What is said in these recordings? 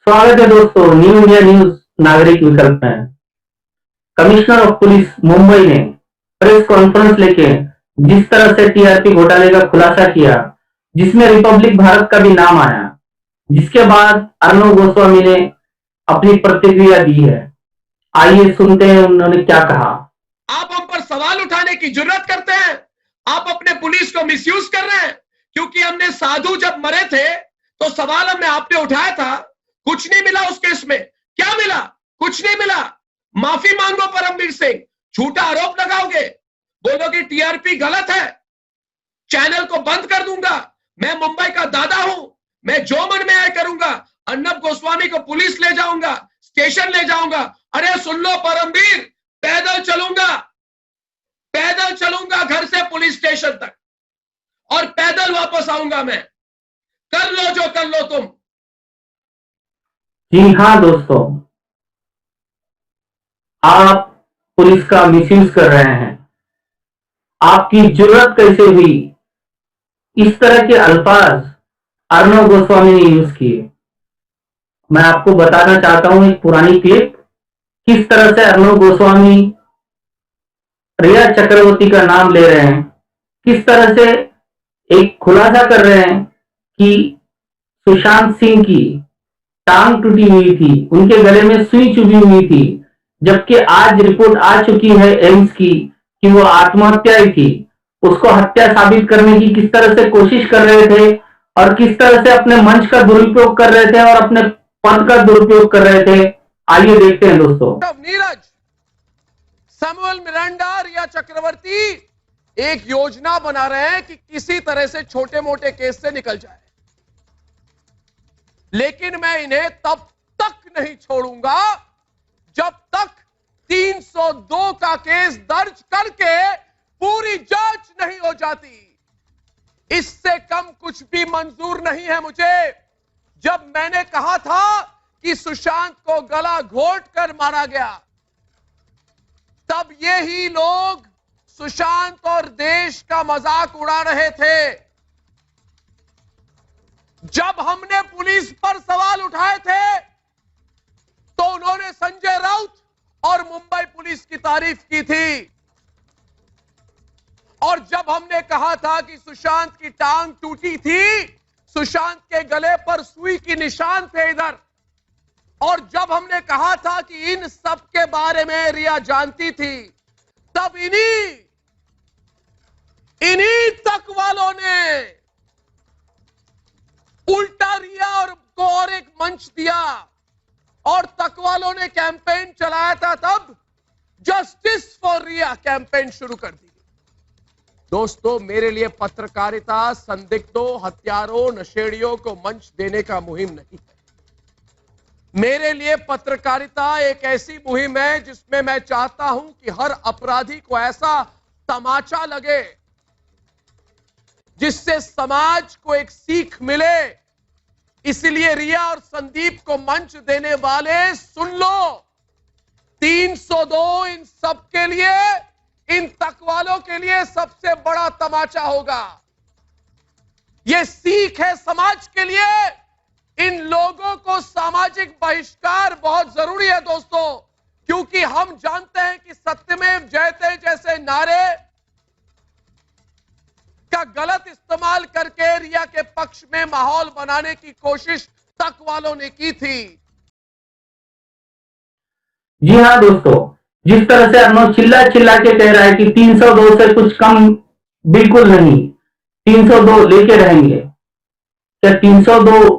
स्वागत है दोस्तों न्यू इंडिया न्यूज नागरिक विकल्प में। कमिश्नर ऑफ पुलिस मुंबई ने प्रेस कॉन्फ्रेंस लेके जिस तरह से टीआरपी घोटाले का खुलासा किया, जिसमें रिपब्लिक भारत का भी नाम आया, जिसके बाद अर्णव गोस्वामी ने अपनी प्रतिक्रिया दी है। आइए सुनते हैं उन्होंने क्या कहा। आप हम पर सवाल उठाने की जुर्रत करते हैं, आप अपने पुलिस को मिसयूज कर रहे हैं, क्योंकि हमने साधु जब मरे थे तो सवाल हमने आपने उठाया था, कुछ नहीं मिला उस केस में। क्या मिला? कुछ नहीं मिला। माफी मांगो परमवीर सिंह, झूठा आरोप लगाओगे, बोलोगे टीआरपी गलत है, चैनल को बंद कर दूंगा, मैं मुंबई का दादा हूं, मैं जो मन में आए करूंगा, अर्णव गोस्वामी को पुलिस ले जाऊंगा, स्टेशन ले जाऊंगा। अरे सुन लो परमवीर, पैदल चलूंगा घर से पुलिस स्टेशन तक और पैदल वापस आऊंगा मैं। कर लो जो कर लो तुम। जी हाँ दोस्तों, आप पुलिस का मिसयूज कर रहे हैं। आपकी जरूरत कैसे हुई? इस तरह के अल्फाज अर्णव गोस्वामी ने यूज किए। मैं आपको बताना चाहता हूं एक पुरानी क्लिप, किस तरह से अर्णव गोस्वामी रिया चक्रवर्ती का नाम ले रहे हैं, किस तरह से एक खुलासा कर रहे हैं कि सुशांत सिंह की टांग टूटी हुई थी, उनके गले में सुई चुभी हुई थी, जबकि आज रिपोर्ट आ चुकी है एम्स की कि वो आत्महत्या ही थी। उसको हत्या साबित करने की किस तरह से कोशिश कर रहे थे और किस तरह से अपने मंच का दुरुपयोग कर रहे थे और अपने पद का दुरुपयोग कर रहे थे। आइए देखते हैं दोस्तों। नीरज, सैमुअल मिरांडा, रिया चक्रवर्ती एक योजना बना रहे हैं कि किसी तरह से छोटे मोटे केस से निकल जाए, लेकिन मैं इन्हें तब तक नहीं छोड़ूंगा जब तक 302 का केस दर्ज करके पूरी जांच नहीं हो जाती। इससे कम कुछ भी मंजूर नहीं है मुझे। जब मैंने कहा था कि सुशांत को गला घोट कर मारा गया, तब यही लोग सुशांत और देश का मजाक उड़ा रहे थे। जब हमने पुलिस पर सवाल उठाए थे तो उन्होंने संजय राउत और मुंबई पुलिस की तारीफ की थी, और जब हमने कहा था कि सुशांत की टांग टूटी थी, सुशांत के गले पर सुई की निशान थे इधर, और जब हमने कहा था कि इन सब के बारे में रिया जानती थी, तब इन्हीं तक वालों ने उल्टा रिया और एक मंच दिया और तक वालों ने कैंपेन चलाया था। तब जस्टिस फॉर रिया कैंपेन शुरू कर दी। दोस्तों, मेरे लिए पत्रकारिता संदिग्धों, हत्यारों, नशेड़ियों को मंच देने का मुहिम नहीं है। मेरे लिए पत्रकारिता एक ऐसी मुहिम है जिसमें मैं चाहता हूं कि हर अपराधी को ऐसा तमाचा लगे जिससे समाज को एक सीख मिले। इसलिए रिया और संदीप को मंच देने वाले सुन लो, 302 इन सब के लिए, इन तक वालों के लिए सबसे बड़ा तमाचा होगा। यह सीख है समाज के लिए। इन लोगों को सामाजिक बहिष्कार बहुत जरूरी है दोस्तों, क्योंकि हम जानते हैं कि सत्यमेव जयते जैसे नारे का गलत इस्तेमाल करके रिया के पक्ष में माहौल बनाने की कोशिश तक वालों ने की थी। जी हाँ दोस्तों, जिस तरह से अर्णव चिल्ला के कह रहा है कि 302 से कुछ कम बिल्कुल नहीं, 302 लेके रहेंगे। क्या 302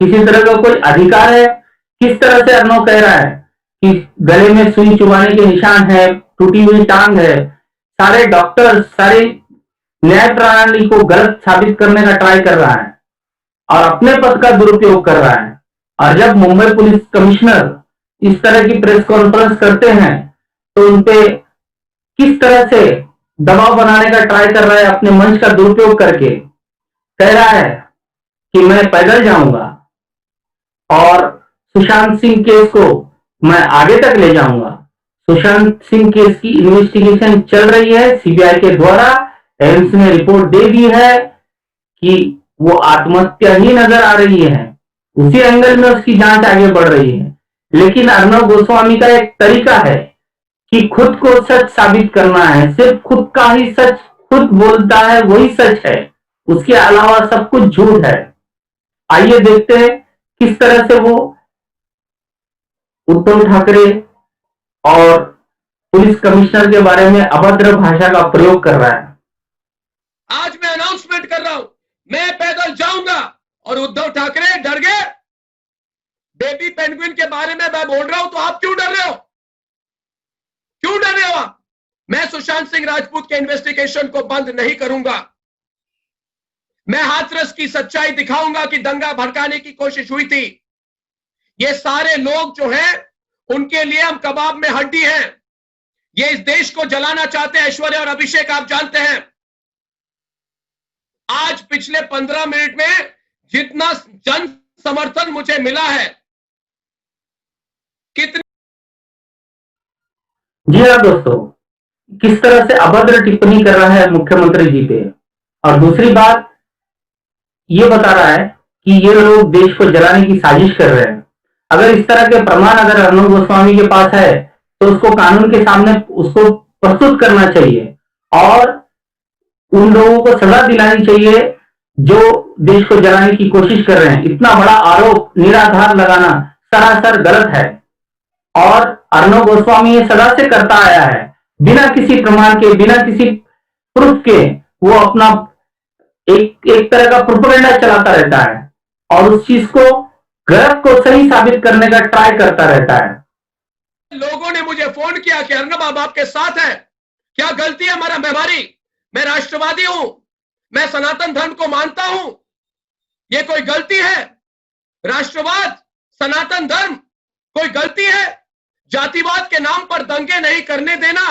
किसी तरह का कोई अधिकार है? किस तरह से अर्णव कह रहा है कि गले में सुई चुभाने के निशान है, टूटी हुई टांग है। सारे डॉक्टर, सारे न्याय प्रणाली को गलत साबित करने का ट्राई कर रहा है और अपने पद का दुरुपयोग कर रहा है। और जब मुंबई पुलिस कमिश्नर इस तरह की प्रेस कॉन्फ्रेंस करते हैं तो उनपे किस तरह से दबाव बनाने का ट्राई कर रहा है, अपने मंच का दुरुपयोग करके कह रहा है कि मैं पैदल जाऊंगा और सुशांत सिंह केस को मैं आगे तक ले जाऊंगा। सुशांत सिंह केस की इन्वेस्टिगेशन चल रही है सीबीआई के द्वारा। एम्स ने रिपोर्ट दे दी है कि वो आत्महत्या ही नजर आ रही है, उसी एंगल में उसकी जांच आगे बढ़ रही है। लेकिन अर्णव गोस्वामी का एक तरीका है कि खुद को सच साबित करना है, सिर्फ खुद का ही सच खुद बोलता है, वही सच है, उसके अलावा सब कुछ झूठ है। आइए देखते हैं किस तरह से वो उद्धव ठाकरे और पुलिस कमिश्नर के बारे में अभद्र भाषा का प्रयोग कर रहा है। आज मैं अनाउंसमेंट कर रहा हूं, मैं पैदल जाऊंगा और उद्धव ठाकरे डर गए। बेबी पेंगुइन के बारे में मैं बोल रहा हूं तो आप क्यों डर रहे हो? क्यों डर रहे हो आप? मैं सुशांत सिंह राजपूत के इन्वेस्टिगेशन को बंद नहीं करूंगा। मैं हाथरस की सच्चाई दिखाऊंगा कि दंगा भड़काने की कोशिश हुई थी। ये सारे लोग जो हैं उनके लिए हम कबाब में हड्डी हैं। ये इस देश को जलाना चाहते हैं। ऐश्वर्या और अभिषेक आप जानते हैं, आज पिछले 15 मिनट में जितना जन समर्थन मुझे मिला है, कितनी। जी हाँ दोस्तों, किस तरह से अभद्र टिप्पणी कर रहा है मुख्यमंत्री जी पे। और दूसरी बात ये बता रहा है कि ये लोग देश को जलाने की साजिश कर रहे हैं। अगर इस तरह के प्रमाण अगर अर्णव गोस्वामी के पास है तो उसको कानून के सामने उसको प्रस्तुत करना चाहिए और उन लोगों को सजा दिलानी चाहिए जो देश को जलाने की कोशिश कर रहे हैं। इतना बड़ा आरोप निराधार लगाना सरासर गलत है और अर्णव गोस्वामी ये सदा से करता आया है, बिना किसी प्रमाण के, बिना किसी प्रूफ के वो अपना एक तरह का प्रोपेगेंडा चलाता रहता है और उस चीज को गलत को सही साबित करने का ट्राई करता रहता है। लोगों ने मुझे फोन किया कि अर्णव आप आपके साथ है, क्या गलती है हमारी? मैं राष्ट्रवादी हूं, मैं सनातन धर्म को मानता हूं, ये कोई गलती है? राष्ट्रवाद, सनातन धर्म कोई गलती है? जातिवाद के नाम पर दंगे नहीं करने देना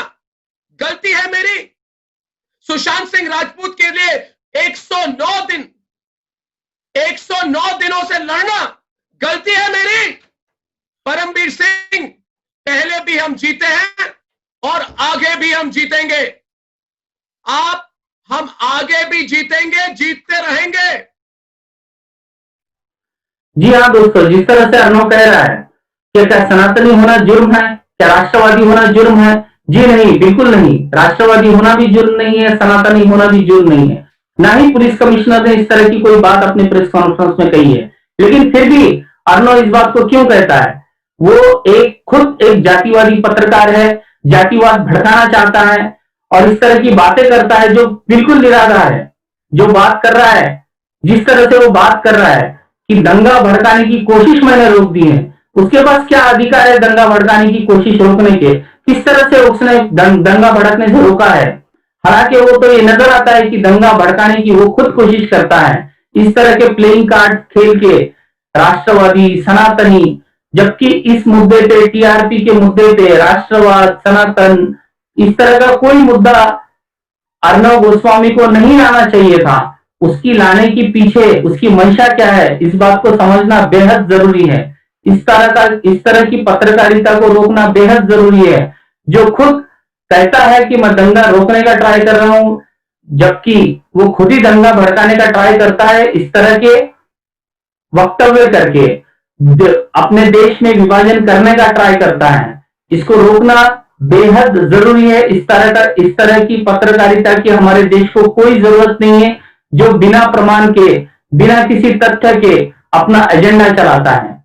गलती है मेरी? सुशांत सिंह राजपूत के लिए 109 दिनों से लड़ना गलती है मेरी? परमवीर सिंह, पहले भी हम जीते हैं और आगे भी हम जीतेंगे। हम आगे भी जीतेंगे, जीतते रहेंगे। जी हाँ दोस्तों, जिस तरह से अर्णव कह रहा है कि क्या सनातनी होना जुर्म है, क्या राष्ट्रवादी होना जुर्म है? जी नहीं, बिल्कुल नहीं। राष्ट्रवादी होना भी जुर्म नहीं है, सनातनी होना भी जुर्म नहीं है। ना ही पुलिस कमिश्नर ने इस तरह की कोई बात अपने प्रेस कॉन्फ्रेंस में कही है। लेकिन फिर भी अर्णव इस बात को क्यों कहता है? वो खुद एक जातिवादी पत्रकार है, जातिवाद भड़काना चाहता है और इस तरह की बातें करता है जो बिल्कुल निराधार है। जो बात कर रहा है, जिस तरह से वो बात कर रहा है कि दंगा भड़काने की कोशिश मैंने रोक दी है, उसके पास क्या अधिकार है दंगा भड़काने की कोशिश रोकने के? किस तरह से उसने दंगा भड़कने से रोका है? हालांकि वो तो ये नजर आता है कि दंगा भड़काने की वो खुद कोशिश करता है, इस तरह के प्लेइंग कार्ड खेल के, राष्ट्रवादी, सनातनी, जबकि इस मुद्दे पे, टीआरपी के मुद्दे पे, राष्ट्रवाद, सनातन, इस तरह का कोई मुद्दा अर्णव गोस्वामी को नहीं लाना चाहिए था। उसकी लाने की पीछे उसकी मंशा क्या है, इस बात को समझना बेहद जरूरी है। इस तरह की पत्रकारिता को रोकना बेहद जरूरी है। जो खुद कहता है कि मैं दंगा रोकने का ट्राई कर रहा हूं, जबकि वो खुद ही दंगा भड़काने का ट्राई करता है, इस तरह के वक्तव्य करके अपने देश में विभाजन करने का ट्राई करता है। इसको रोकना बेहद जरूरी है। इस तरह की पत्रकारिता की हमारे देश को कोई जरूरत नहीं है, जो बिना प्रमाण के, बिना किसी तथ्य के अपना एजेंडा चलाता है।